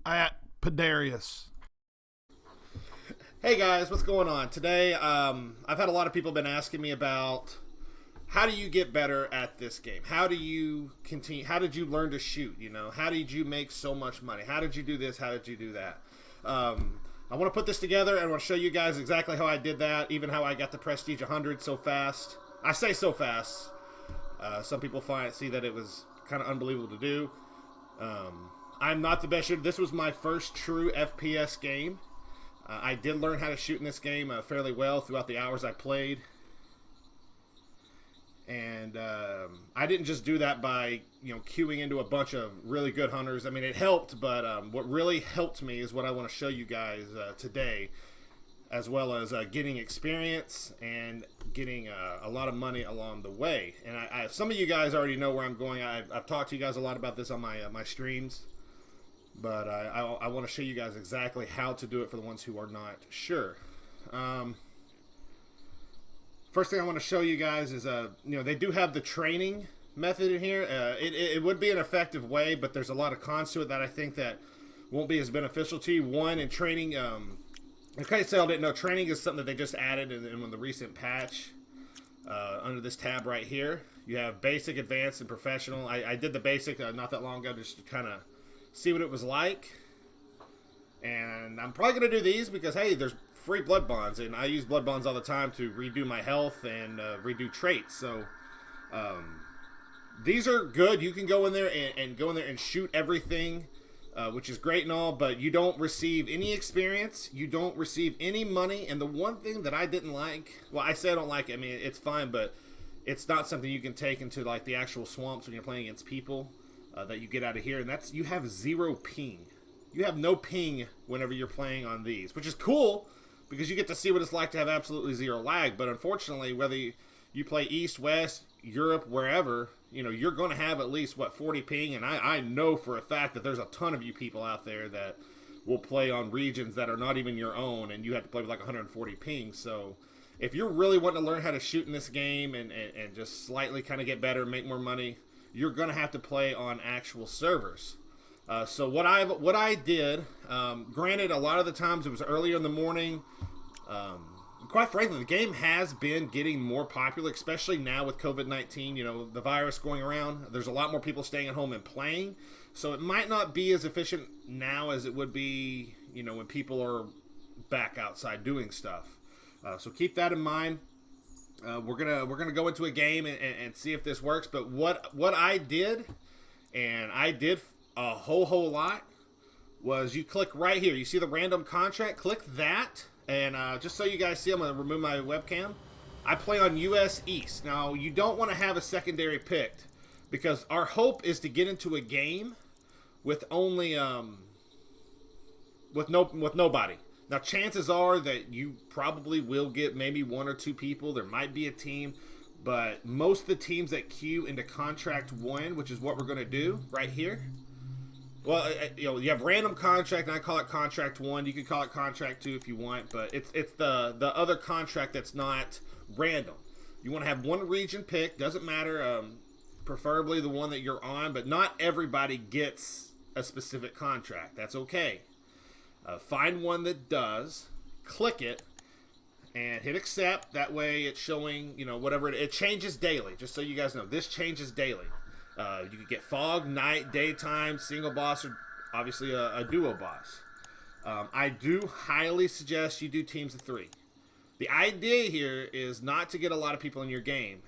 at Pedarius. Hey guys, what's going on? Today, I've had a lot of people been asking me about how do you get better at this game? How do you continue? How did you learn to shoot? You know, how did you make so much money? How did you do this? How did you do that? I want to put this together and I want to show you guys exactly how I did that, even how I got the Prestige 100 so fast. I say so fast. Some people see that it was kind of unbelievable to do. I'm not the best shooter. This was my first true FPS game. I did learn how to shoot in this game fairly well throughout the hours I played. And I didn't just do that by, queuing into a bunch of really good hunters. I mean, it helped, but what really helped me is what I want to show you guys today, as well as getting experience and getting a lot of money along the way. And some of you guys already know where I'm going. I've talked to you guys a lot about this on my streams. But I want to show you guys exactly how to do it for the ones who are not sure. First thing I want to show you guys is, they do have the training method in here. It would be an effective way, but there's a lot of cons to it that I think that won't be as beneficial to you. One, in training, in case y'all didn't know, training is something that they just added in the recent patch under this tab right here. You have basic, advanced, and professional. I did the basic not that long ago just to kind of see what it was like, and I'm probably going to do these because, hey, there's free blood bonds, and I use blood bonds all the time to redo my health and redo traits. So these are good. You can go in there and go in there and shoot everything, which is great and all, but you don't receive any experience, you don't receive any money. And the one thing that I didn't like, well, I say I don't like it, I mean, it's fine, but it's not something you can take into like the actual swamps when you're playing against people. That you get out of here, and that's you have 0 ping. You have no ping whenever you're playing on these, which is cool because you get to see what it's like to have absolutely 0 lag. But unfortunately, whether you play East, West, Europe, wherever, you're going to have at least 40 ping. And I know for a fact that there's a ton of you people out there that will play on regions that are not even your own, and you have to play with like 140 ping. So if you're really wanting to learn how to shoot in this game and just slightly kind of get better, make more money, you're gonna have to play on actual servers. So what I did, granted, a lot of the times it was earlier in the morning. Quite frankly, the game has been getting more popular, especially now with COVID-19. The virus going around. There's a lot more people staying at home and playing. So it might not be as efficient now as it would be, when people are back outside doing stuff. So keep that in mind. We're gonna go into a game and see if this works. But what I did, and I did a whole lot, was you click right here. You see the random contract? Click that, and just so you guys see, I'm gonna remove my webcam. I play on US East. Now you don't want to have a secondary picked because our hope is to get into a game with only with nobody. Now, chances are that you probably will get maybe 1 or 2 people. There might be a team, but most of the teams that queue into Contract 1, which is what we're going to do right here. Well, you have random contract, and I call it Contract 1. You can call it Contract 2 if you want, but it's the other contract that's not random. You want to have one region picked. Doesn't matter, preferably the one that you're on, but not everybody gets a specific contract. That's okay. Find one that does, click it, and hit accept. That way it's showing, whatever. It changes daily, just so you guys know. This changes daily. You can get fog, night, daytime, single boss, or obviously a duo boss. I do highly suggest you do teams of 3. The idea here is not to get a lot of people in your game.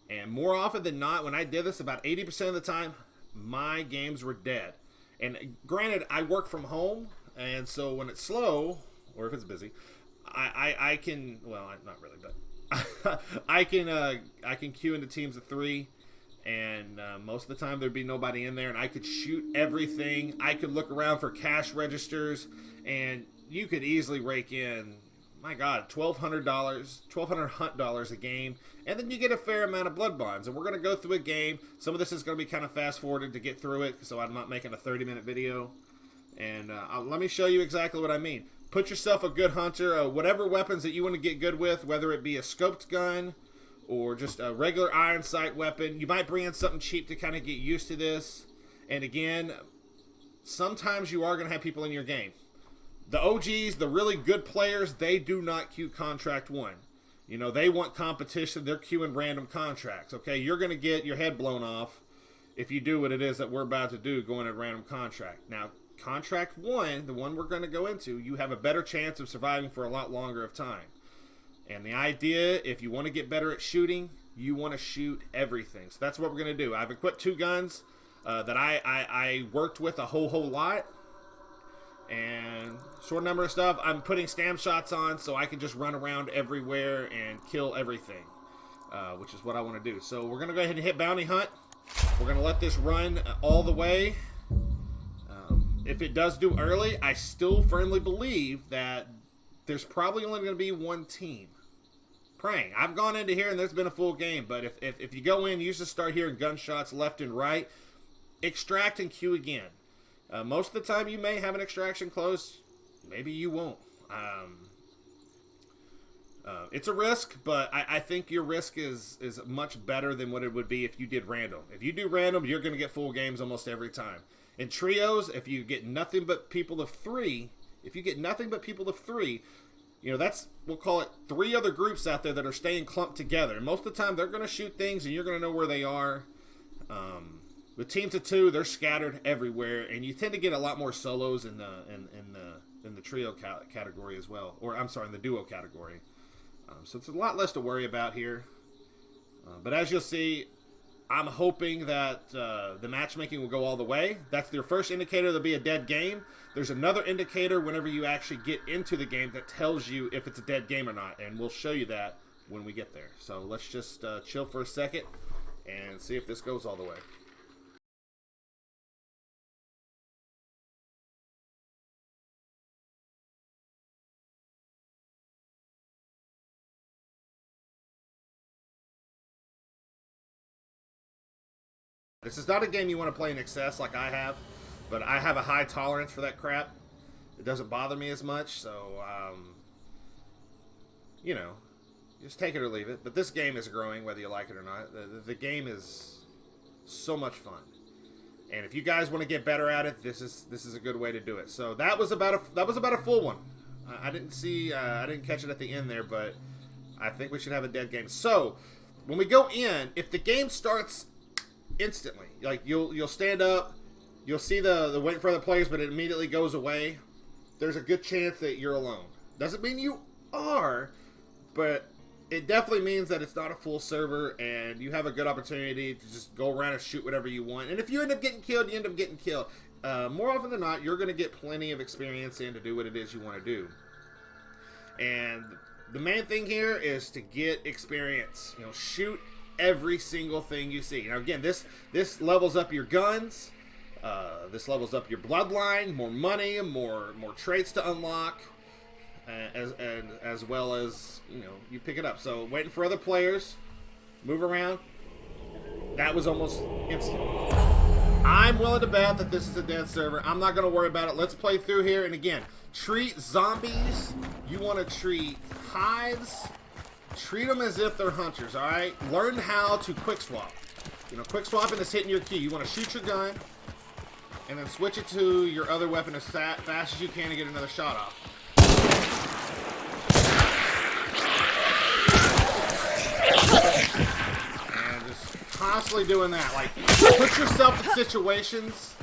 And more often than not, when I did this, about 80% of the time, my games were dead. And granted, I work from home, and so when it's slow, or if it's busy, I can, well, not really, but I can queue into teams of 3, and most of the time there'd be nobody in there, and I could shoot everything. I could look around for cash registers, and you could easily rake in, my God, $1,200 hunt dollars a game, and then you get a fair amount of blood bonds. And we're going to go through a game. Some of this is going to be kind of fast forwarded to get through it, so I'm not making a 30-minute video. And let me show you exactly what I mean. Put yourself a good hunter, whatever weapons that you want to get good with, whether it be a scoped gun or just a regular iron sight weapon. You might bring in something cheap to kind of get used to this. And again, sometimes you are going to have people in your game. The OGs, the really good players, they do not queue contract 1. You know, they want competition. They're queuing random contracts. Okay, you're going to get your head blown off if you do what it is that we're about to do, going at random contract. Now, contract 1, the one we're going to go into, you have a better chance of surviving for a lot longer of time. And the idea, if you want to get better at shooting, you want to shoot everything. So that's what we're going to do. I've equipped 2 guns that I worked with a whole lot. And short number of stuff. I'm putting stam shots on so I can just run around everywhere and kill everything, which is what I want to do. So we're going to go ahead and hit bounty hunt. We're going to let this run all the way. If it does do early, I still firmly believe that there's probably only going to be 1 team. Praying. I've gone into here and there's been a full game, but if you go in, you just start hearing gunshots left and right. Extract and queue again. Most of the time you may have an extraction close. Maybe you won't. It's a risk, but I think your risk is much better than what it would be if you did random. If you do random, you're going to get full games almost every time. In trios, if you get nothing but people of 3, you know, that's, we'll call it 3 other groups out there that are staying clumped together. And most of the time, they're going to shoot things, and you're going to know where they are. With teams of 2, they're scattered everywhere, and you tend to get a lot more solos in the trio category as well, or I'm sorry, in the duo category. So it's a lot less to worry about here. But as you'll see, I'm hoping that the matchmaking will go all the way. That's your first indicator there'll be a dead game. There's another indicator whenever you actually get into the game that tells you if it's a dead game or not, and we'll show you that when we get there. So let's just chill for a second and see if this goes all the way. This is not a game you want to play in excess like I have, but I have a high tolerance for that crap. It doesn't bother me as much, so, you know, just take it or leave it. But this game is growing, whether you like it or not. The game is so much fun. And if you guys want to get better at it, this is a good way to do it. So that was about a full one. I didn't catch it at the end there, but I think we should have a dead game. So when we go in, if the game starts instantly, like you'll stand up, you'll see the waiting for other players, but it immediately goes away. There's a good chance that you're alone. Doesn't mean you are, but it definitely means that it's not a full server and you have a good opportunity to just go around and shoot whatever you want. And if you end up getting killed, you end up getting killed. More often than not, you're going to get plenty of experience in to do what it is you want to do. And the main thing here is to get experience. You know, shoot every single thing you see. Now again, this levels up your guns. This levels up your bloodline, more money, more traits to unlock, as well as, you know, you pick it up. So waiting for other players, move around. That was almost instant. I'm willing to bet that this is a dead server. I'm not going to worry about it. Let's play through here. And again, treat zombies. You want to treat hives. Treat them as if they're hunters, all right? Learn how to quick swap. You know, quick swapping is hitting your key. You want to shoot your gun and then switch it to your other weapon as fast as you can to get another shot off. And just constantly doing that. Like, put yourself in situations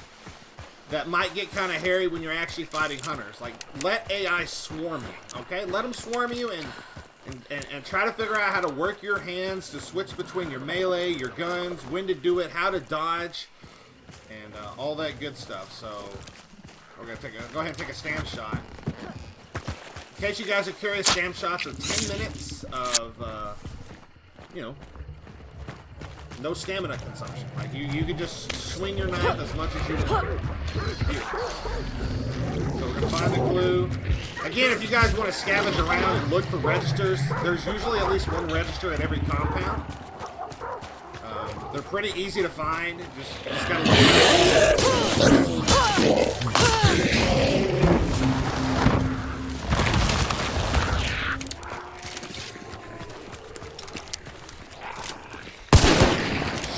that might get kind of hairy when you're actually fighting hunters. Like, let AI swarm you, okay? Let them swarm you and try to figure out how to work your hands to switch between your melee, your guns, when to do it, how to dodge, and all that good stuff. So we're going to go ahead and take a stam shot. In case you guys are curious, stam shots are 10 minutes of, you know, no stamina consumption. Like, you can just swing your knife as much as you want. It's beautiful. So we're going to find the clue. Again, if you guys want to scavenge around and look for registers, there's usually at least one register at every compound. They're pretty easy to find. Just gotta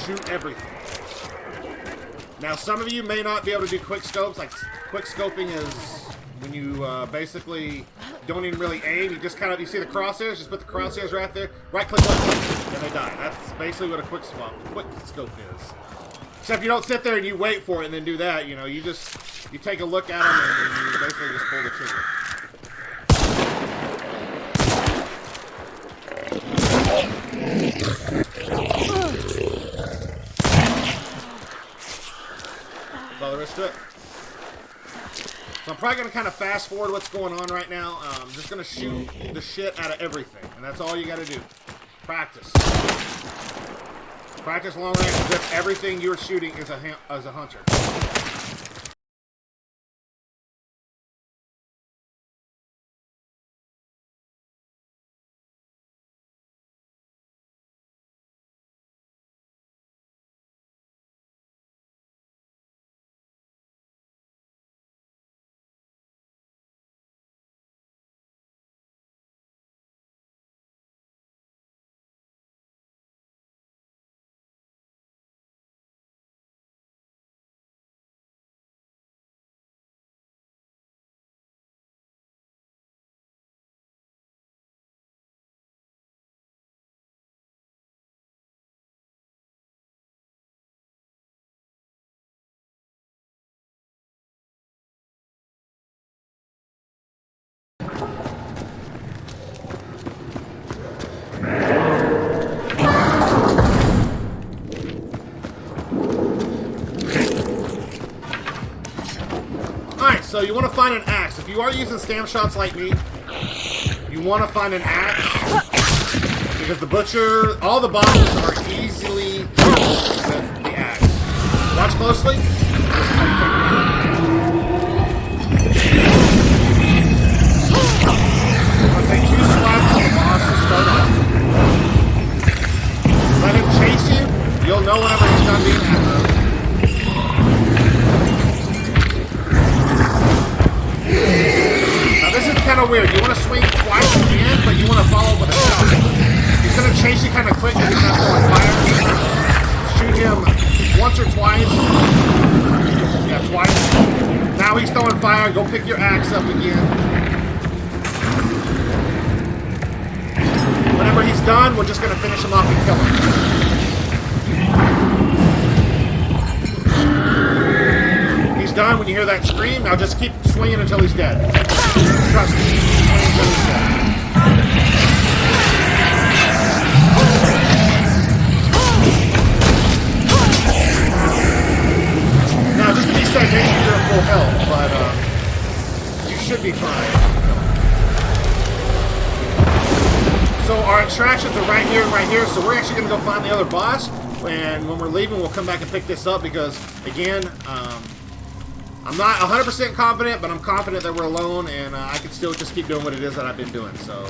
shoot everything. Now, some of you may not be able to do quick scopes. Like, quick scoping is when you basically don't even really aim. You just kind of, you see the crosshairs, just put the crosshairs right there, right click left, and they die. That's basically what a quick scope is. Except you don't sit there and you wait for it and then do that. You know, you take a look at them and you basically just pull the trigger. That's all there is to it. So I'm probably going to kind of fast forward what's going on right now. I'm just going to shoot the shit out of everything. And that's all you got to do. Practice. Practice long range as if everything you're shooting is a hunter. So you want to find an axe. If you are using stamp shots like me, you want to find an axe because the butcher, all the bosses are easily killed with the axe. Watch closely. I'll take 2 swats on the boss to start off. Let him chase you. You'll know whenever he's done being aggro. Kind of weird. You want to swing twice again, but you want to follow up with a shot. He's going to chase you kind of quick because he's not throwing fire. Shoot him once or twice. Yeah, twice. Now he's throwing fire. Go pick your axe up again. Whenever he's done, we're just going to finish him off and kill him. He's done. When you hear that scream, now just keep swinging until he's dead. Trust me. Now, just to be safe, make sure you're at full health, but you should be fine. So our extractions are right here and right here, so we're actually going to go find the other boss, and when we're leaving, we'll come back and pick this up because, again, I'm not 100% confident, but I'm confident that we're alone, and I can still just keep doing what it is that I've been doing. So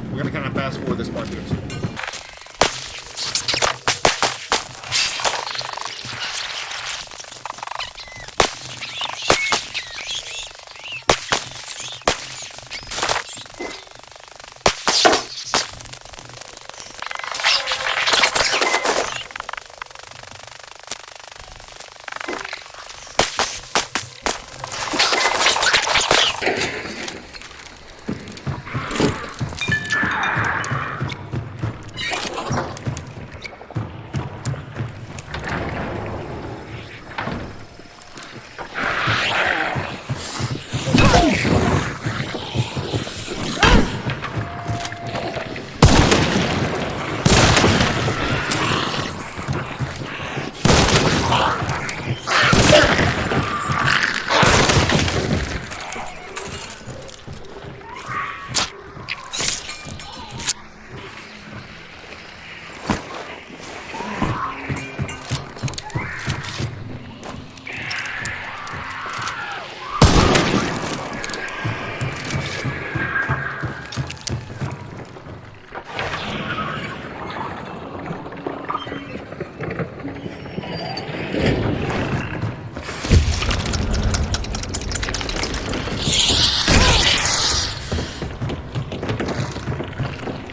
we're going to kind of fast forward this part here too.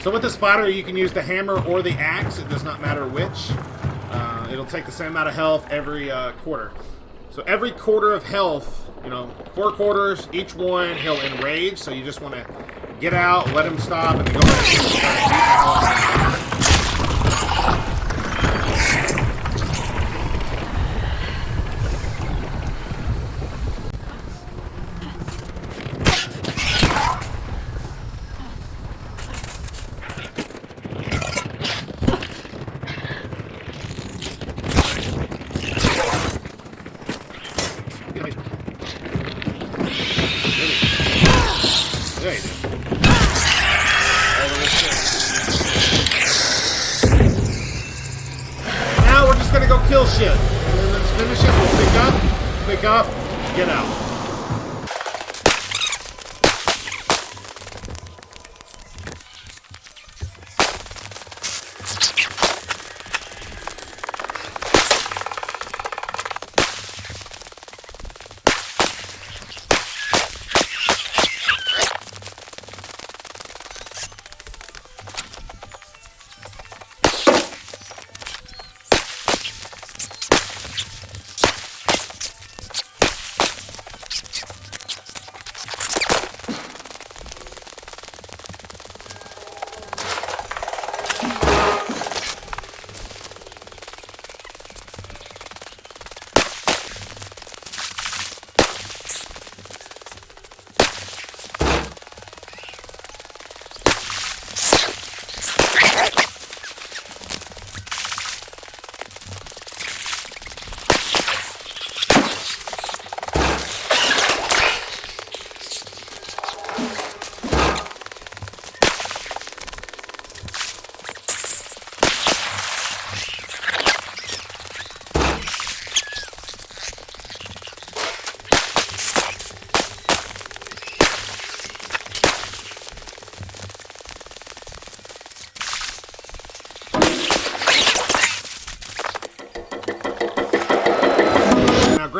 So with the spider, you can use the hammer or the axe. It does not matter which. it'll take the same amount of health every quarter. So every quarter of health, 4 quarters, each one, he'll enrage. So you just want to get out, let him stop, and then go ahead. There you go. Now we're just gonna go kill shit. And then let's finish it. We'll pick up, get out.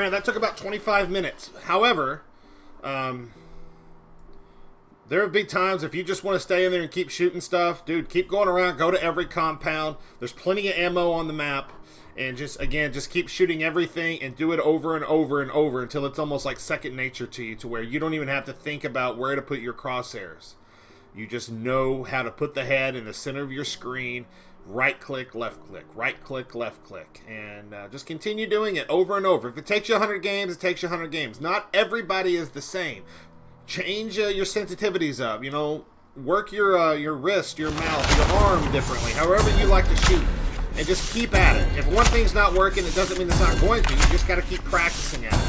That took about 25 minutes. However, there have been times if you just want to stay in there and keep shooting stuff, dude, keep going around, go to every compound. There's plenty of ammo on the map. And just keep shooting everything and do it over and over and over until it's almost like second nature to you, to where you don't even have to think about where to put your crosshairs. You just know how to put the head in the center of your screen. Right click, left click, right click, left click, and just continue doing it over and over. If it takes you 100 games, it takes you 100 games. Not everybody is the same. Change your sensitivities up. Work your wrist, your mouth, your arm differently. However you like to shoot, and just keep at it. If one thing's not working, it doesn't mean it's not going to. You just got to keep practicing at it.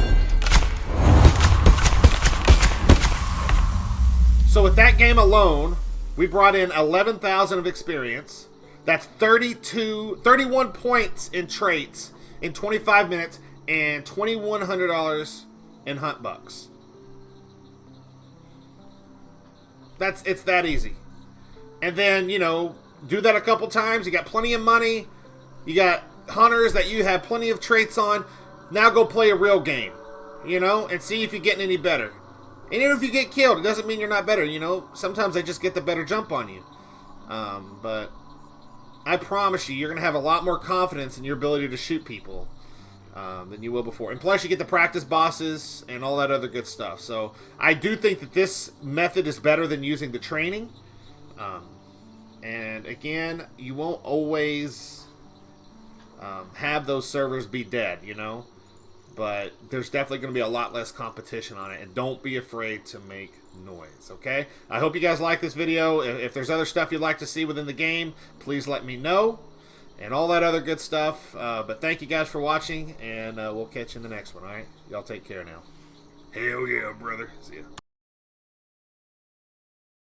So with that game alone, we brought in 11,000 of experience. That's 31 points in traits in 25 minutes and $2,100 in hunt bucks. It's that easy. And then, do that a couple times. You got plenty of money. You got hunters that you have plenty of traits on. Now go play a real game, and see if you're getting any better. And even if you get killed, it doesn't mean you're not better, Sometimes they just get the better jump on you. But I promise you're going to have a lot more confidence in your ability to shoot people than you will before. And plus, you get the practice bosses and all that other good stuff. So I do think that this method is better than using the training. And again, you won't always have those servers be dead, But there's definitely going to be a lot less competition on it. And don't be afraid to make noise, okay? I hope you guys like this video. If there's other stuff you'd like to see within the game, please let me know. And all that other good stuff. But thank you guys for watching. And we'll catch you in the next one, all right? Y'all take care now. Hell yeah, brother. See ya.